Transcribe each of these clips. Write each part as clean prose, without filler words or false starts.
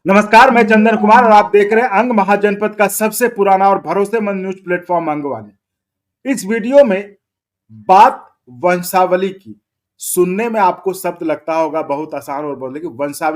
नमस्कार, मैं चंदन कुमार और आप देख रहे हैं अंग महाजनपद का सबसे पुराना और भरोसेमंद न्यूज प्लेटफॉर्म अंगवानी। इस वीडियो में बात वंशावली की। सुनने में आपको शब्द लगता होगा बहुत आसान और बहुत,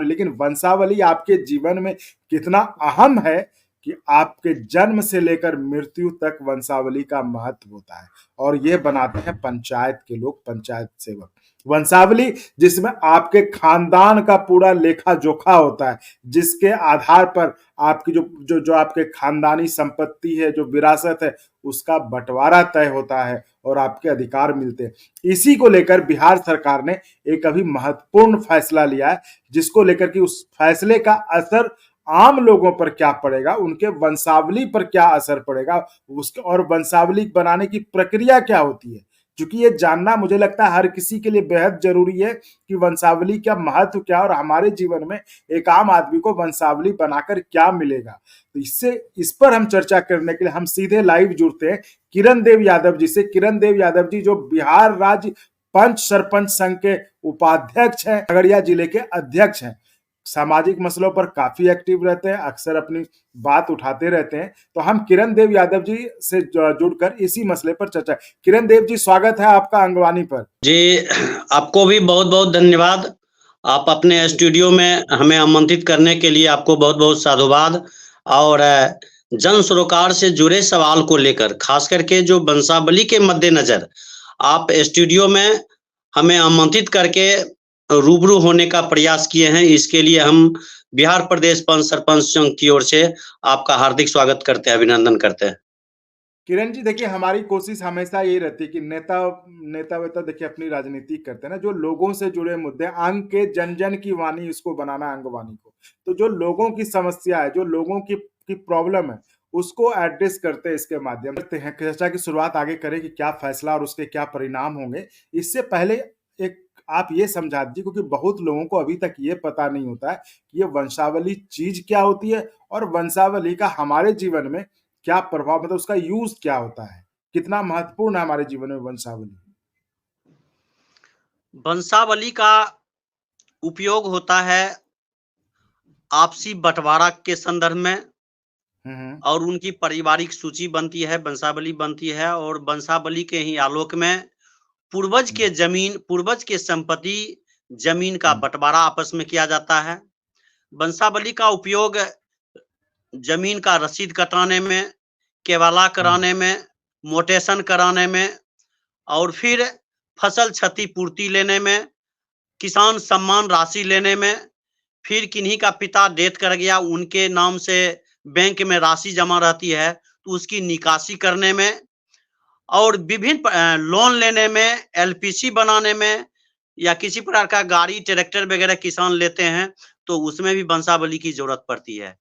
लेकिन वंशावली आपके जीवन में कितना अहम है कि आपके जन्म से लेकर मृत्यु तक वंशावली का महत्व होता है। और ये बनाते हैं पंचायत के लोग, पंचायत सेवक। वंशावली जिसमें आपके खानदान का पूरा लेखा जोखा होता है, जिसके आधार पर आपकी जो जो जो आपके खानदानी संपत्ति है, जो विरासत है, उसका बंटवारा तय होता है और आपके अधिकार मिलते हैं। इसी को लेकर बिहार सरकार ने एक अभी महत्वपूर्ण फैसला लिया है, जिसको लेकर कि उस फैसले का असर आम लोगों पर क्या पड़ेगा, उनके वंशावली पर क्या असर पड़ेगा, उसके और वंशावली बनाने की प्रक्रिया क्या होती है। क्योंकि ये जानना मुझे लगता है हर किसी के लिए बेहद जरूरी है कि वंशावली का महत्व क्या और हमारे जीवन में एक आम आदमी को वंशावली बनाकर क्या मिलेगा। तो इस पर हम चर्चा करने के लिए हम सीधे लाइव जुड़ते हैं किरण देव यादव जी से। किरण देव यादव जी जो बिहार राज्य पंच सरपंच संघ के उपाध्यक्ष हैं, खगड़िया जिले के अध्यक्ष हैं, सामाजिक मसलों पर काफी एक्टिव रहते हैं, अक्सर अपनी बात उठाते रहते हैं। तो हम किरण देव यादव जी से जुड़कर इसी मसले पर चर्चा। किरण देव जी, स्वागत है आपका अंगवानी पर। जी, आपको भी बहुत बहुत धन्यवाद। आप अपने स्टूडियो में हमें आमंत्रित करने के लिए आपको बहुत बहुत साधुवाद। और जन सरोकार से जुड़े सवाल को लेकर खास करके जो वंशावली के मद्देनजर आप स्टूडियो में हमें आमंत्रित करके रूबरू होने का प्रयास किए हैं, इसके लिए हम बिहार प्रदेश पंच सरपंच संघ की ओर से आपका हार्दिक स्वागत करते हैं, अभिनंदन करते हैं। किरण जी, देखिए हमारी कोशिश हमेशा यही रहती है कि नेता नेता वेता देखिए अपनी राजनीति करते हैं ना, जो लोगों से जुड़े मुद्दे, अंग के जन जन की वाणी, इसको बनाना अंगवानी को। तो जो लोगों की समस्या है, जो लोगों की प्रॉब्लम है, उसको एड्रेस करते हैं इसके माध्यम करते हैं। चर्चा की शुरुआत आगे करें कि क्या फैसला और उसके क्या परिणाम होंगे। इससे पहले एक आप ये समझा दीजिए, क्योंकि बहुत लोगों को अभी तक ये पता नहीं होता है कि ये वंशावली चीज क्या होती है और वंशावली का हमारे जीवन में क्या प्रभाव, मतलब उसका यूज क्या होता है, कितना महत्वपूर्ण है हमारे जीवन में वंशावली। वंशावली का उपयोग होता है आपसी बंटवारा के संदर्भ में, और उनकी पारिवारिक सूची बनती है, वंशावली बनती है, और वंशावली के ही आलोक में पूर्वज के संपत्ति जमीन का बंटवारा आपस में किया जाता है। वंशावली का उपयोग जमीन का रसीद कटाने में, केवाला कराने में, मोटेशन कराने में, और फिर फसल क्षतिपूर्ति लेने में, किसान सम्मान राशि लेने में, फिर किन्हीं का पिता डेथ कर गया, उनके नाम से बैंक में राशि जमा रहती है तो उसकी निकासी करने में, और विभिन्न लोन लेने में, एलपीसी बनाने में, या किसी प्रकार का गाड़ी ट्रैक्टर वगैरह किसान लेते हैं तो उसमें भी वंशावली की जरूरत पड़ती है।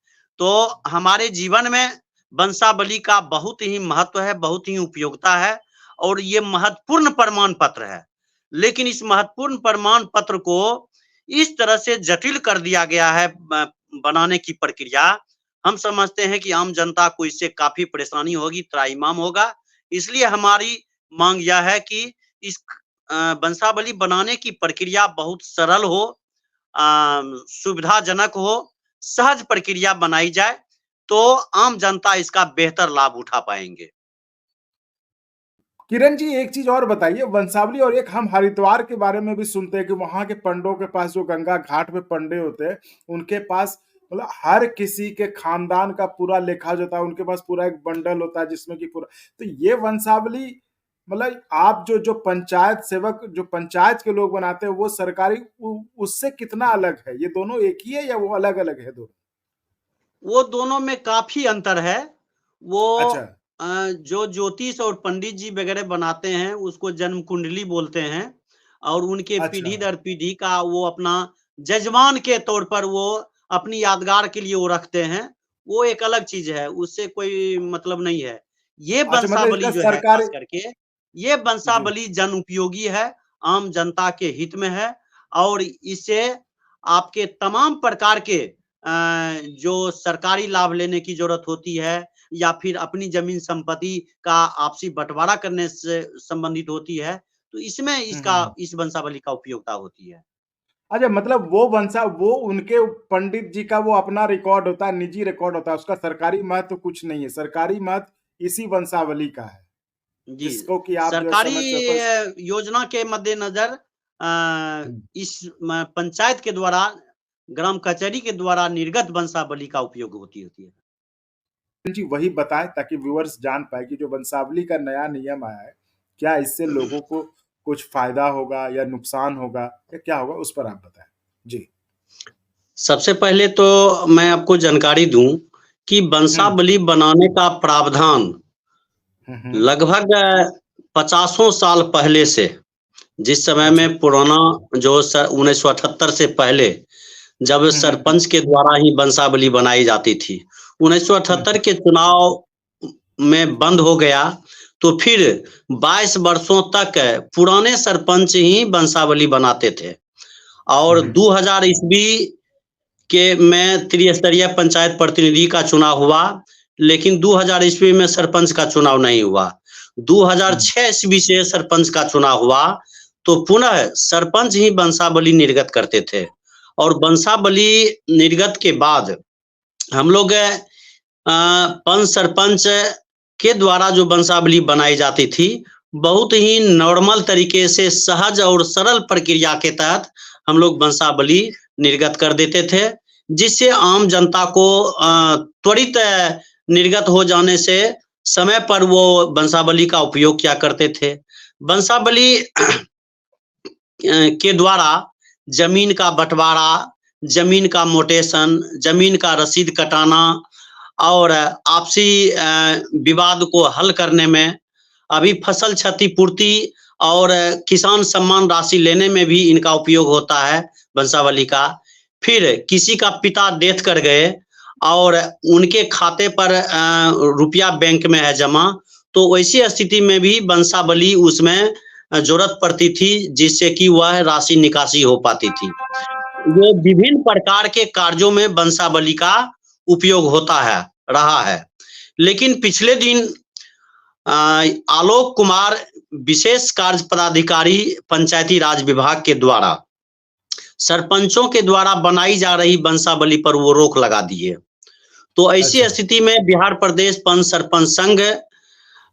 तो हमारे जीवन में वंशावली का बहुत ही महत्व है, बहुत ही उपयोगिता है, और ये महत्वपूर्ण प्रमाण पत्र है। लेकिन इस महत्वपूर्ण प्रमाण पत्र को इस तरह से जटिल कर दिया गया है बनाने की प्रक्रिया। हम समझते हैं कि आम जनता को इससे काफी परेशानी होगी, त्राहिमाम होगा। इसलिए हमारी मांग यह है कि इस वंशावली बनाने की प्रक्रिया बहुत सरल हो, सुविधाजनक हो, सहज प्रक्रिया बनाई जाए तो आम जनता इसका बेहतर लाभ उठा पाएंगे। किरण जी, एक चीज और बताइए, वंशावली और एक हम हरिद्वार के बारे में भी सुनते हैं कि वहां के पंडों के पास, जो गंगा घाट पे पंडे होते हैं, उनके पास मतलब हर किसी के खानदान का पूरा लेखा जो था, उनके पास पूरा एक बंडल होता है जिसमें कि पूरा। तो ये वंशावली मतलब आप जो पंचायत सेवक, जो पंचायत के लोग बनाते हैं, वो सरकारी उससे कितना अलग है? ये दोनों एक ही है या वो अलग अलग है दोनों? वो दोनों में काफी अंतर है। वो अच्छा। जो ज्योतिष और पंडित जी वगैरह बनाते हैं उसको जन्म कुंडली बोलते हैं, और उनके अच्छा। पीढ़ी दर पीढ़ी का वो अपना जजमान के तौर पर वो अपनी यादगार के लिए वो रखते हैं। वो एक अलग चीज है, उससे कोई मतलब नहीं है। ये अच्छा, मतलब वंशावली इसका जो है सरकारी। खास करके, ये जी। वंशावली जन उपयोगी है, आम जनता के हित में है, और इससे आपके तमाम प्रकार के जो सरकारी लाभ लेने की जरूरत होती है, या फिर अपनी जमीन संपत्ति का आपसी बंटवारा करने से संबंधित होती है, तो इसमें हम्म। इस वंशावली का उपयोगिता होती है। अच्छा, मतलब वो उनके पंडित जी का वो अपना रिकॉर्ड होता है, निजी रिकॉर्ड होता है, उसका सरकारी महत्व कुछ नहीं है। सरकारी महत्व इसी वंशावली का है, जी, जिसको कि आप जो है सरकारी समय समय पर योजना के मद्देनजर इस पंचायत के द्वारा, ग्राम कचहरी के द्वारा निर्गत वंशावली का उपयोग होती है। जी वही बताएं ताकि व्यूअर्स जान पाए कि जो वंशावली का नया नियम आया है, क्या इससे लोगों को कुछ फायदा होगा या नुकसान होगा या क्या होगा, उस पर आप बताएं। जी। सबसे पहले तो मैं आपको जानकारी दूं कि वंशावली बनाने का प्रावधान लगभग 50 साल पहले से, जिस समय अच्छा। में पुराना जो 1978 से पहले जब सरपंच के द्वारा ही वंशावली बनाई जाती थी, 1978 के चुनाव में बंद हो गया, तो फिर 22 वर्षों तक पुराने सरपंच ही वंशावली बनाते थे और 2000 ईस्वी के में त्रिस्तरीय पंचायत प्रतिनिधि का चुनाव हुआ, लेकिन 2000 ईस्वी में सरपंच का चुनाव नहीं हुआ। 2006 ईस्वी से सरपंच का चुनाव हुआ, तो पुनः सरपंच ही वंशावली निर्गत करते थे और वंशावली निर्गत के बाद हम लोग पंच सरपंच के द्वारा जो वंशावली बनाई जाती थी, बहुत ही नॉर्मल तरीके से सहज और सरल प्रक्रिया के तहत हम लोग वंशावली निर्गत कर देते थे, जिससे आम जनता को त्वरित निर्गत हो जाने से समय पर वो वंशावली का उपयोग किया करते थे। वंशावली के द्वारा जमीन का बंटवारा, जमीन का मोटेशन, जमीन का रसीद कटाना और आपसी विवाद को हल करने में, अभी फसल क्षतिपूर्ति और किसान सम्मान राशि लेने में भी इनका उपयोग होता है वंशावली का। फिर किसी का पिता डेथ कर गए और उनके खाते पर रुपया बैंक में है जमा, तो वैसी स्थिति में भी वंशावली उसमें जरूरत पड़ती थी, जिससे कि वह राशि निकासी हो पाती थी। ये विभिन्न प्रकार के कार्यों में वंशावली का उपयोग होता है, रहा है। लेकिन पिछले दिन आलोक कुमार विशेष कार्य पदाधिकारी पंचायती राज विभाग के द्वारा सरपंचों के द्वारा बनाई जा रही वंशावली पर वो रोक लगा दी है। तो ऐसी अच्छा। स्थिति में बिहार प्रदेश पंच सरपंच संघ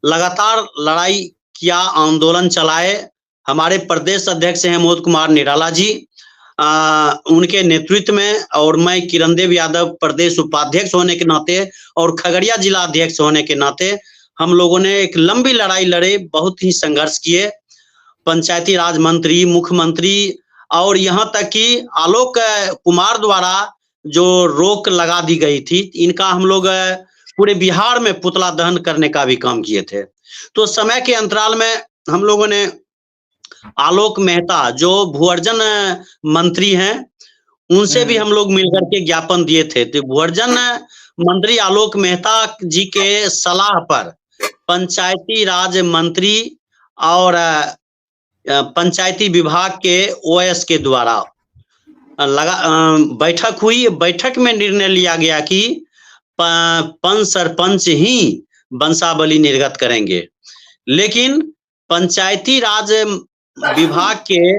लगातार लड़ाई किया, आंदोलन चलाए। हमारे प्रदेश अध्यक्ष हैं मोद कुमार निराला जी, उनके नेतृत्व में, और मैं किरण देव यादव प्रदेश उपाध्यक्ष होने के नाते और खगड़िया जिला अध्यक्ष होने के नाते हम लोगों ने एक लंबी लड़ाई लड़े, बहुत ही संघर्ष किए। पंचायती राज मंत्री, मुख्यमंत्री और यहाँ तक कि आलोक कुमार द्वारा जो रोक लगा दी गई थी, इनका हम लोग पूरे बिहार में पुतला दहन करने का भी काम किए थे। तो समय के अंतराल में हम लोगों ने आलोक मेहता जो भूअर्जन मंत्री हैं, उनसे भी हम लोग मिलकर के ज्ञापन दिए थे। तो भूअर्जन मंत्री आलोक मेहता जी के सलाह पर पंचायती राज मंत्री और पंचायती विभाग के ओएस के द्वारा बैठक हुई। बैठक में निर्णय लिया गया कि पंच सरपंच ही वंशावली निर्गत करेंगे, लेकिन पंचायती राज विभाग के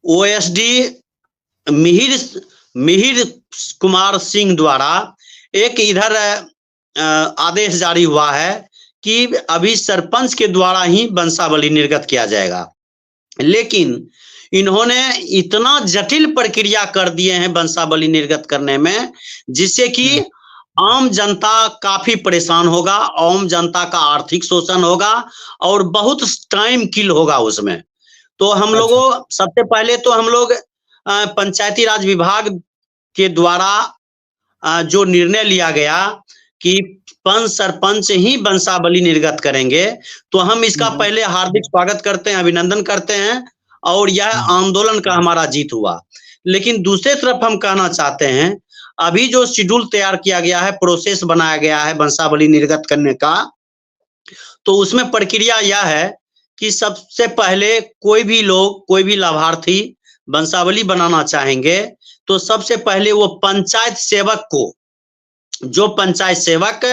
ओएसडी मिहिर कुमार सिंह द्वारा एक इधर आदेश जारी हुआ है कि अभी सरपंच के द्वारा ही वंशावली निर्गत किया जाएगा, लेकिन इन्होंने इतना जटिल प्रक्रिया कर दिए हैं वंशावली निर्गत करने में, जिससे कि आम जनता काफी परेशान होगा, आम जनता का आर्थिक शोषण होगा और बहुत टाइम किल होगा उसमें। तो हम लोगों सबसे पहले तो हम लोग पंचायती राज विभाग के द्वारा जो निर्णय लिया गया कि पंच सरपंच ही वंशावली निर्गत करेंगे, तो हम इसका पहले हार्दिक स्वागत करते हैं, अभिनंदन करते हैं और यह आंदोलन का हमारा जीत हुआ। लेकिन दूसरे तरफ हम कहना चाहते हैं, अभी जो शेड्यूल तैयार किया गया है, प्रोसेस बनाया गया है वंशावली निर्गत करने का, तो उसमें प्रक्रिया यह है कि सबसे पहले कोई भी लोग, कोई भी लाभार्थी वंशावली बनाना चाहेंगे, तो सबसे पहले वो पंचायत सेवक को, जो पंचायत सेवक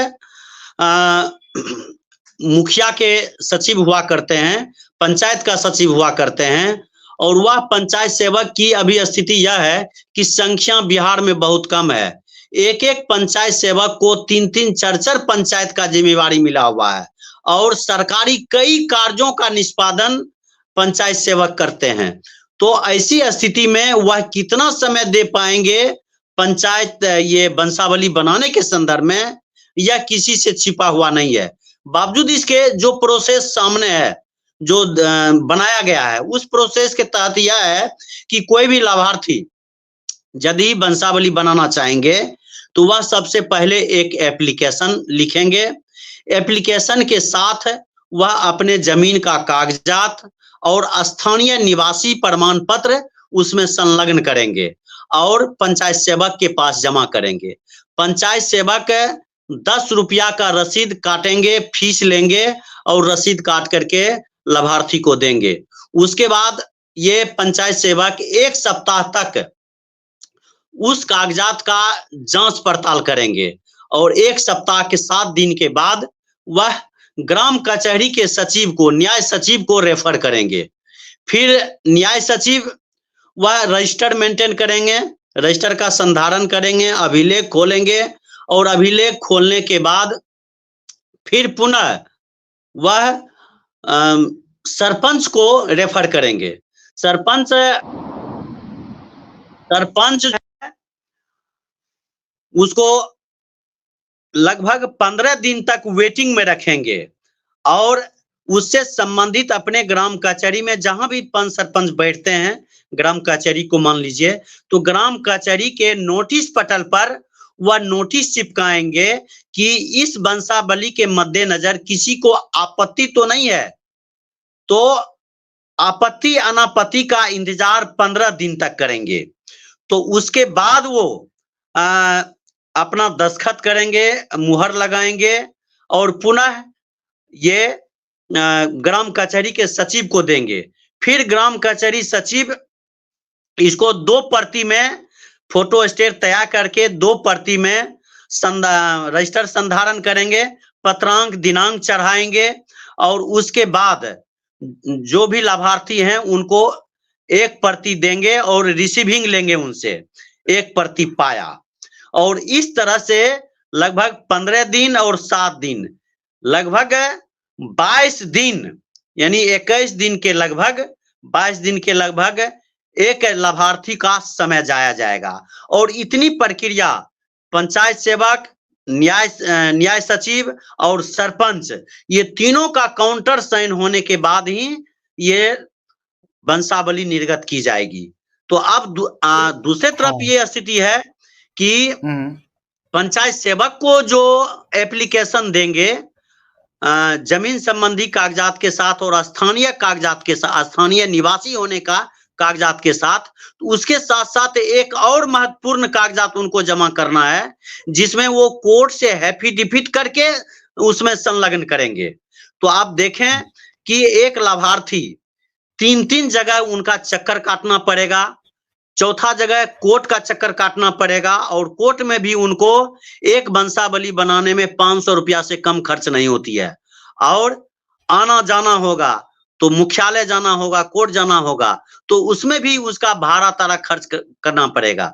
मुखिया के सचिव हुआ करते हैं, पंचायत का सचिव हुआ करते हैं और वह पंचायत सेवक की अभी स्थिति यह है कि संख्या बिहार में बहुत कम है। एक एक पंचायत सेवक को 3-3 4-4 पंचायत का जिम्मेवारी मिला हुआ है और सरकारी कई कार्यों का निष्पादन पंचायत सेवक करते हैं। तो ऐसी स्थिति में वह कितना समय दे पाएंगे पंचायत ये वंशावली बनाने के संदर्भ में, यह किसी से छिपा हुआ नहीं है। बावजूद इसके जो प्रोसेस सामने है, जो बनाया गया है, उस प्रोसेस के तहत यह है कि कोई भी लाभार्थी यदि वंशावली बनाना चाहेंगे तो वह सबसे पहले एक एप्लीकेशन लिखेंगे। एप्लीकेशन के साथ वह अपने जमीन का कागजात और स्थानीय निवासी प्रमाण पत्र उसमें संलग्न करेंगे और पंचायत सेवक के पास जमा करेंगे। पंचायत सेवक 10 रुपया का रसीद काटेंगे, फीस लेंगे और रसीद काट करके लाभार्थी को देंगे। उसके बाद ये पंचायत सेवक 1 सप्ताह तक उस कागजात का जांच पड़ताल करेंगे और 1 सप्ताह के 7 दिन के बाद वह ग्राम कचहरी के सचिव को, न्याय सचिव को रेफर करेंगे। फिर न्याय सचिव वह रजिस्टर मेंटेन करेंगे, रजिस्टर का संधारण करेंगे, अभिलेख खोलेंगे और अभिलेख खोलने के बाद फिर पुनः वह सरपंच को रेफर करेंगे। सरपंच उसको लगभग 15 दिन तक वेटिंग में रखेंगे और उससे संबंधित अपने ग्राम कचहरी में जहां भी पंच सरपंच बैठते हैं, ग्राम कचहरी को मान लीजिए, तो ग्राम कचहरी के नोटिस पटल पर वह नोटिस चिपकाएंगे कि इस वंशावली के मद्देनजर किसी को आपत्ति तो नहीं है, तो आपत्ति अनापत्ति का इंतजार 15 दिन तक करेंगे। तो उसके बाद वो अपना दस्तखत करेंगे, मुहर लगाएंगे और पुनः ये ग्राम कचहरी के सचिव को देंगे। फिर ग्राम कचहरी सचिव इसको 2 प्रति में फोटो स्टेट तैयार करके 2 प्रति में रजिस्टर संधारण करेंगे, पत्रांक दिनांक चढ़ाएंगे और उसके बाद जो भी लाभार्थी हैं उनको 1 प्रति देंगे और रिसीविंग लेंगे उनसे 1 प्रति पाया। और इस तरह से लगभग 15 दिन और 7 दिन, लगभग 22 दिन, यानी 21 दिन के लगभग 22 दिन के लगभग एक लाभार्थी का समय जाया जाएगा। और इतनी प्रक्रिया पंचायत सेवक, न्याय सचिव और सरपंच, ये तीनों का काउंटर साइन होने के बाद ही ये वंशावली निर्गत की जाएगी। तो अब दूसरे तरफ ये स्थिति है कि पंचायत सेवक को जो एप्लीकेशन देंगे जमीन संबंधी कागजात के साथ और स्थानीय कागजात के साथ, स्थानीय निवासी होने का कागजात के साथ, तो उसके साथ साथ एक और महत्वपूर्ण कागजात उनको जमा करना है जिसमें वो कोर्ट से एफिडेविट करके उसमें संलग्न करेंगे। तो आप देखें कि एक लाभार्थी 3-3 जगह उनका चक्कर काटना पड़ेगा, चौथा जगह कोर्ट का चक्कर काटना पड़ेगा और कोर्ट में भी उनको एक वंशावली बनाने में 500 रुपया से कम खर्च नहीं होती है। और आना जाना होगा तो मुख्यालय जाना होगा, कोर्ट जाना होगा, तो उसमें भी उसका भाड़ा तारा खर्च करना पड़ेगा।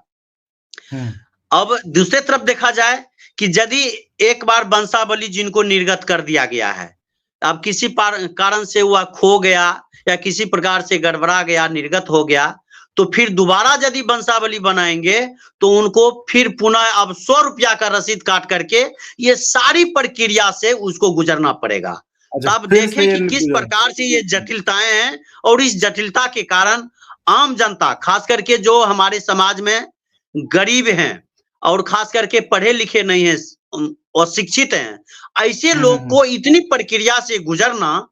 अब दूसरे तरफ देखा जाए कि यदि एक बार वंशावली जिनको निर्गत कर दिया गया है, अब किसी कारण से वह खो गया या किसी प्रकार से गड़बड़ा गया, निर्गत हो गया, तो फिर दोबारा यदि वंशावली बनाएंगे तो उनको फिर पुनः अब 100 रुपया का रसीद काट करके ये सारी प्रक्रिया से उसको गुजरना पड़ेगा। अब देखें कि किस प्रकार से ये जटिलताएं हैं और इस जटिलता के कारण आम जनता, खास करके जो हमारे समाज में गरीब हैं और खास करके पढ़े लिखे नहीं हैं और शिक्षित हैं, ऐसे लोग को इतनी प्रक्रिया से गुजरना,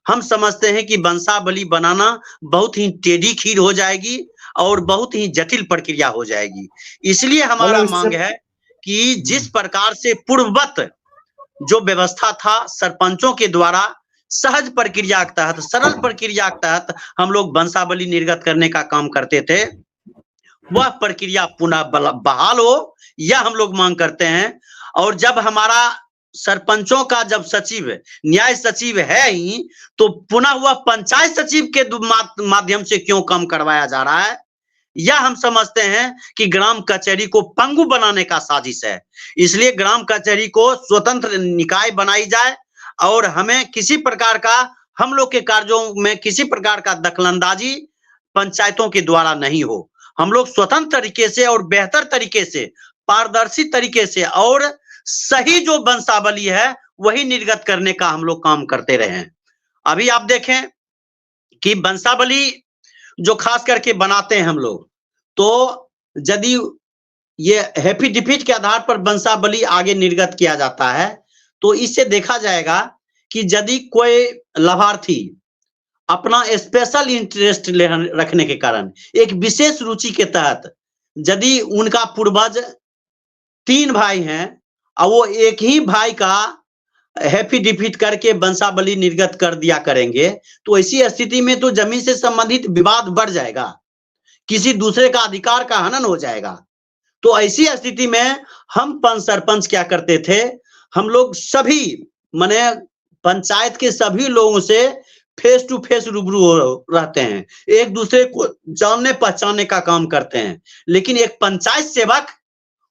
हम समझते हैं कि वंशावली बनाना बहुत ही टेढ़ी खीर हो जाएगी और बहुत ही जटिल प्रक्रिया हो जाएगी। इसलिए हमारा मांग है कि जिस प्रकार से पूर्ववत जो व्यवस्था था सरपंचों के द्वारा सहज प्रक्रिया के तहत, सरल प्रक्रिया के तहत हम लोग वंशावली निर्गत करने का काम करते थे, वह प्रक्रिया पुनः बहाल हो, यह हम लोग मांग करते हैं। और जब हमारा सरपंचों का जब सचिव न्याय सचिव है ही, तो पुनः वह पंचायत सचिव के माध्यम से क्यों काम करवाया जा रहा है? यह हम समझते हैं कि ग्राम कचहरी को पंगु बनाने का साजिश है। इसलिए ग्राम कचहरी को स्वतंत्र निकाय बनाई जाए और हमें किसी प्रकार का, हम लोग के कार्यों में किसी प्रकार का दखलंदाजी पंचायतों के द्वारा नहीं हो। हम लोग स्वतंत्र तरीके से और बेहतर तरीके से, पारदर्शी तरीके से और सही जो वंशावली है वही निर्गत करने का हम लोग काम करते रहे हैं। अभी आप देखें कि वंशावली जो खास करके बनाते हैं हम लोग, तो यदि ये एफिडेविट के आधार पर वंशावली आगे निर्गत किया जाता है, तो इससे देखा जाएगा कि यदि कोई लाभार्थी अपना स्पेशल इंटरेस्ट रखने के कारण, एक विशेष रुचि के तहत, यदि उनका पूर्वज 3 भाई हैं और वो एक ही भाई का एफिडेविट करके वंशावली निर्गत कर दिया करेंगे, तो ऐसी स्थिति में तो जमीन से संबंधित विवाद बढ़ जाएगा, किसी दूसरे का अधिकार का हनन हो जाएगा। तो ऐसी स्थिति में हम पंच सरपंच क्या करते थे, हम लोग सभी माने पंचायत के सभी लोगों से फेस टू फेस रूबरू रहते हैं, एक दूसरे को जानने पहचानने का काम करते हैं। लेकिन एक पंचायत सेवक,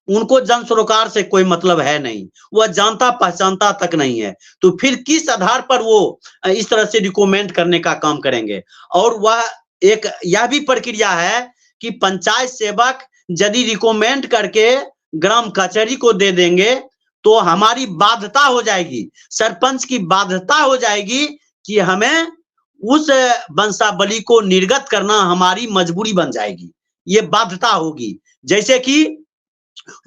उनको जन सरोकार से कोई मतलब है नहीं, वह जानता पहचानता तक नहीं है, तो फिर किस आधार पर वो इस तरह से रिकमेंड करने का काम करेंगे? और वह एक यह भी प्रक्रिया है कि पंचायत सेवक यदि रिकमेंड करके ग्राम कचहरी को दे देंगे तो हमारी बाध्यता हो जाएगी, सरपंच की बाध्यता हो जाएगी कि हमें उस वंशावली को निर्गत करना हमारी मजबूरी बन जाएगी, ये बाध्यता होगी। जैसे कि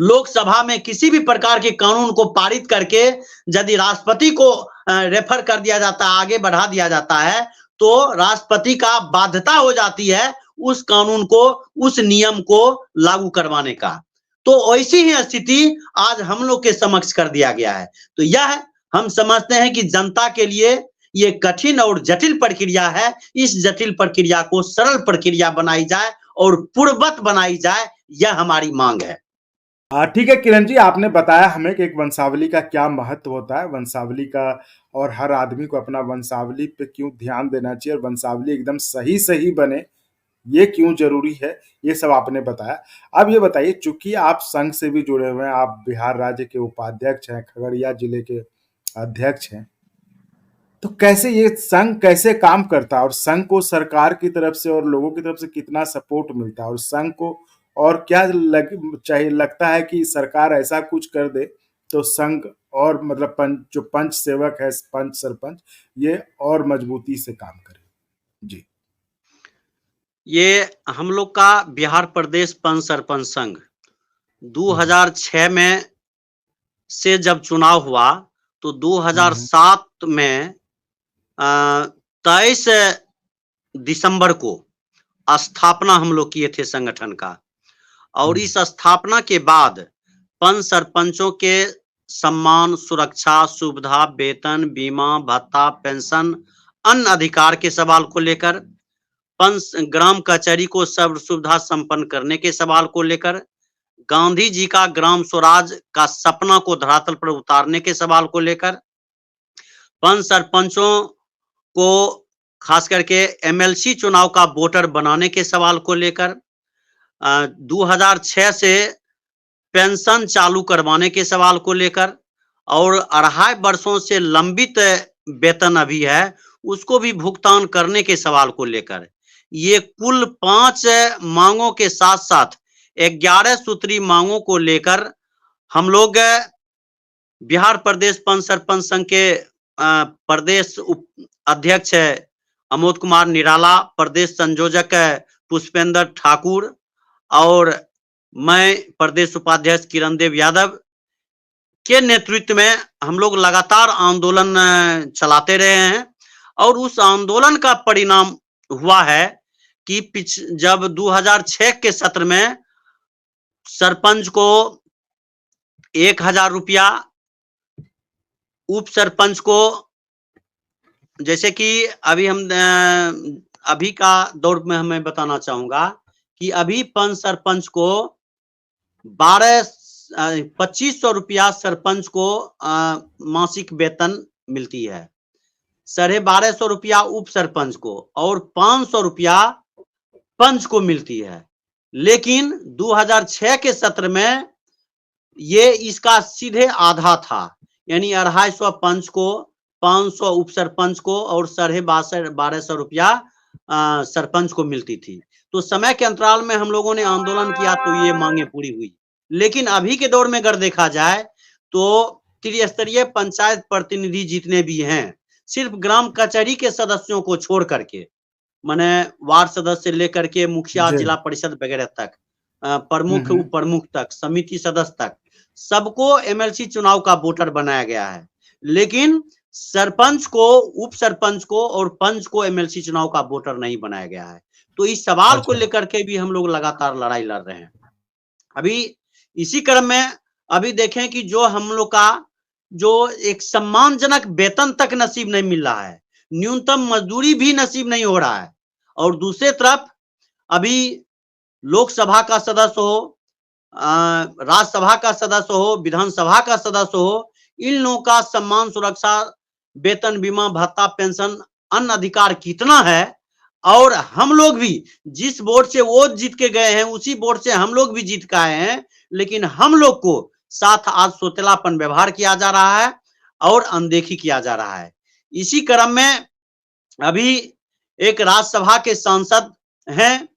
लोकसभा में किसी भी प्रकार के कानून को पारित करके यदि राष्ट्रपति को रेफर कर दिया जाता है, आगे बढ़ा दिया जाता है, तो राष्ट्रपति का बाध्यता हो जाती है उस कानून को, उस नियम को लागू करवाने का। तो ऐसी ही स्थिति आज हम लोग के समक्ष कर दिया गया है। तो यह हम समझते हैं कि जनता के लिए ये कठिन और जटिल प्रक्रिया है। इस जटिल प्रक्रिया को सरल प्रक्रिया बनाई जाए और पूर्ववत बनाई जाए, यह हमारी मांग है। ठीक है किरण जी, आपने बताया हमें कि एक वंशावली का क्या महत्व होता है, वंशावली का, और हर आदमी को अपना वंशावली पे क्यों ध्यान देना चाहिए और वंशावली एकदम सही सही बने ये क्यों जरूरी है, ये सब आपने बताया। अब ये बताइए, चूंकि आप संघ से भी जुड़े हुए हैं, आप बिहार राज्य के उपाध्यक्ष हैं, खगड़िया जिले के अध्यक्ष हैं, तो कैसे ये संघ कैसे काम करता है और संघ को सरकार की तरफ से और लोगों की तरफ से कितना सपोर्ट मिलता है, और संघ को और क्या चाहिए, लगता है कि सरकार ऐसा कुछ कर दे तो संघ और मतलब जो पंच सेवक है, पंच सरपंच, ये और मजबूती से काम करे? जी, ये हम लोग का बिहार प्रदेश पंच सरपंच संघ 2006 में से जब चुनाव हुआ तो 2007 में 23 दिसंबर को स्थापना हम लोग किए थे संगठन का। और इस स्थापना के बाद पंच सरपंचों के सम्मान, सुरक्षा, सुविधा, वेतन, बीमा, भत्ता, पेंशन, अन्य अधिकार के सवाल को लेकर, पंच ग्राम कचहरी को सर्व सुविधा संपन्न करने के सवाल को लेकर, गांधी जी का ग्राम स्वराज का सपना को धरातल पर उतारने के सवाल को लेकर, पंच सरपंचों को खास करके एमएलसी चुनाव का वोटर बनाने के सवाल को लेकर, 2006 से पेंशन चालू करवाने के सवाल को लेकर, और 2.5 वर्षों से लंबित वेतन अभी है उसको भी भुगतान करने के सवाल को लेकर, ये कुल 5 मांगों के साथ साथ 11 सूत्री मांगों को लेकर हम लोग बिहार प्रदेश पंच सरपंच संघ के प्रदेश अध्यक्ष अमोद कुमार निराला, प्रदेश संयोजक पुष्पेंद्र ठाकुर और मैं प्रदेश उपाध्यक्ष किरण देव यादव के नेतृत्व में हम लोग लगातार आंदोलन चलाते रहे हैं। और उस आंदोलन का परिणाम हुआ है कि जब 2006 के सत्र में सरपंच को 1000 रुपया, उप सरपंच को, जैसे कि अभी का दौर में हमें बताना चाहूंगा कि अभी पंच सरपंच को 12 2500 रुपया सरपंच को मासिक वेतन मिलती है, 1250 रुपया उप सरपंच को और 500 रुपया पंच को मिलती है। लेकिन 2006 के सत्र में ये इसका सीधे आधा था, यानी 250 पंच को, 500 उप सरपंच को और 1250 रुपया सरपंच को मिलती थी। तो समय के अंतराल में हम लोगों ने आंदोलन किया तो ये मांगे पूरी हुई। लेकिन अभी के दौर में अगर देखा जाए तो त्रिस्तरीय पंचायत प्रतिनिधि जितने भी हैं, सिर्फ ग्राम कचहरी के सदस्यों को छोड़ करके, माने वार्ड सदस्य से लेकर के मुखिया, जी। जिला परिषद वगैरह तक, प्रमुख, हम्म। उप प्रमुख तक, समिति सदस्य तक, सबको एमएलसी चुनाव का वोटर बनाया गया है। लेकिन सरपंच को, उप सरपंच को और पंच को एमएलसी चुनाव का वोटर नहीं बनाया गया है। तो इस सवाल को अच्छा। लेकर के भी हम लोग लगातार लड़ाई लड़ रहे हैं। अभी इसी क्रम में अभी देखें कि जो हम लोग का जो एक सम्मानजनक वेतन तक नसीब नहीं मिल रहा है, न्यूनतम मजदूरी भी नसीब नहीं हो रहा है, और दूसरे तरफ अभी लोकसभा का सदस्य हो, राज्यसभा का सदस्य हो, विधानसभा का सदस्य हो, इन लोगों का सम्मान, सुरक्षा, वेतन, बीमा, भत्ता, पेंशन, अन्य अधिकार कितना है, और हम लोग भी जिस वोट से वो जीत के गए हैं उसी वोट से हम लोग भी जीत के आए हैं, लेकिन हम लोग को साथ आज सोतेलापन व्यवहार किया जा रहा है और अनदेखी किया जा रहा है। इसी क्रम में अभी एक राज्यसभा के सांसद हैं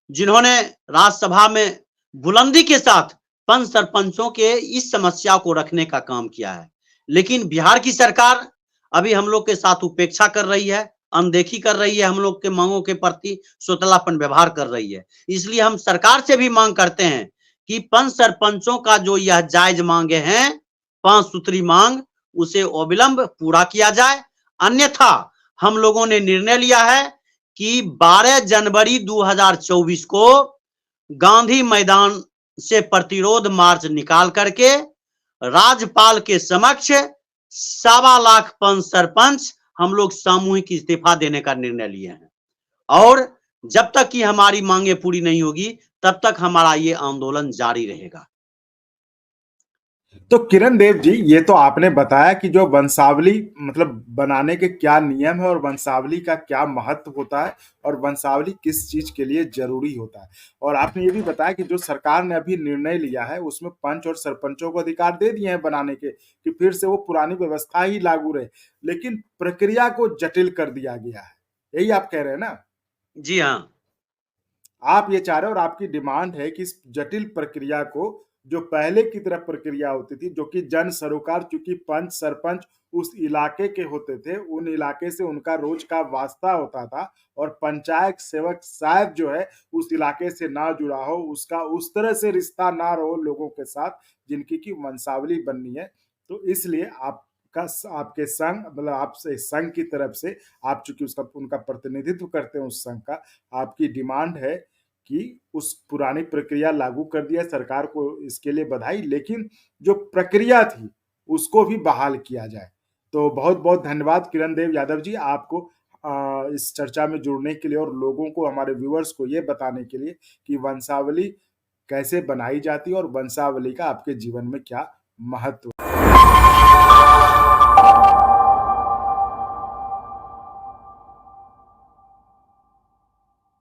जिन्होंने राज्यसभा में बुलंदी के साथ पंच सरपंचों के इस समस्या को रखने का काम किया है। लेकिन बिहार की सरकार अभी हम लोग के साथ उपेक्षा कर रही है, अनदेखी कर रही है, हम लोग के मांगों के प्रति सोतलापन व्यवहार कर रही है। इसलिए हम सरकार से भी मांग करते हैं कि पंच सरपंचों का जो यह जायज मांगे हैं, 5 सूत्री मांग, उसे अविलंब पूरा किया जाए। अन्यथा हम लोगों ने निर्णय लिया है कि 12 जनवरी 2024 को गांधी मैदान से प्रतिरोध मार्च निकाल करके राज्यपाल के समक्ष 1.25 लाख पंच सरपंच हम लोग सामूहिक इस्तीफा देने का निर्णय लिए हैं, और जब तक कि हमारी मांगे पूरी नहीं होगी तब तक हमारा ये आंदोलन जारी रहेगा। तो किरण देव जी, ये तो आपने बताया कि जो वंशावली मतलब बनाने के क्या नियम है और वंशावली का क्या महत्व होता है और वंशावली किस चीज के लिए जरूरी होता है, और आपने ये भी बताया कि जो सरकार ने अभी निर्णय लिया है उसमें पंच और सरपंचों को अधिकार दे दिए हैं बनाने के कि फिर से वो पुरानी व्यवस्था ही लागू रहे, लेकिन प्रक्रिया को जटिल कर दिया गया है, यही आप कह रहे हैं ना? जी हाँ। आप ये चाह रहे हो और आपकी डिमांड है कि इस जटिल प्रक्रिया को, जो पहले की तरह प्रक्रिया होती थी जो कि जन सरोकार, चूंकि पंच सरपंच उस इलाके के होते थे, उन इलाके से उनका रोज का वास्ता होता था, और पंचायत सेवक शायद जो है उस इलाके से ना जुड़ा हो, उसका उस तरह से रिश्ता ना रहो लोगों के साथ जिनकी की वंशावली बननी है। तो इसलिए आपका, आपके संघ मतलब आपसे संघ की तरफ से, आप चूंकि उसका उनका प्रतिनिधित्व करते हैं उस संघ का, आपकी डिमांड है कि उस पुरानी प्रक्रिया लागू कर दिया, सरकार को इसके लिए बधाई, लेकिन जो प्रक्रिया थी उसको भी बहाल किया जाए। तो बहुत बहुत धन्यवाद किरण देव यादव जी, आपको इस चर्चा में जुड़ने के लिए और लोगों को, हमारे व्यूअर्स को ये बताने के लिए कि वंशावली कैसे बनाई जाती है और वंशावली का आपके जीवन में क्या महत्व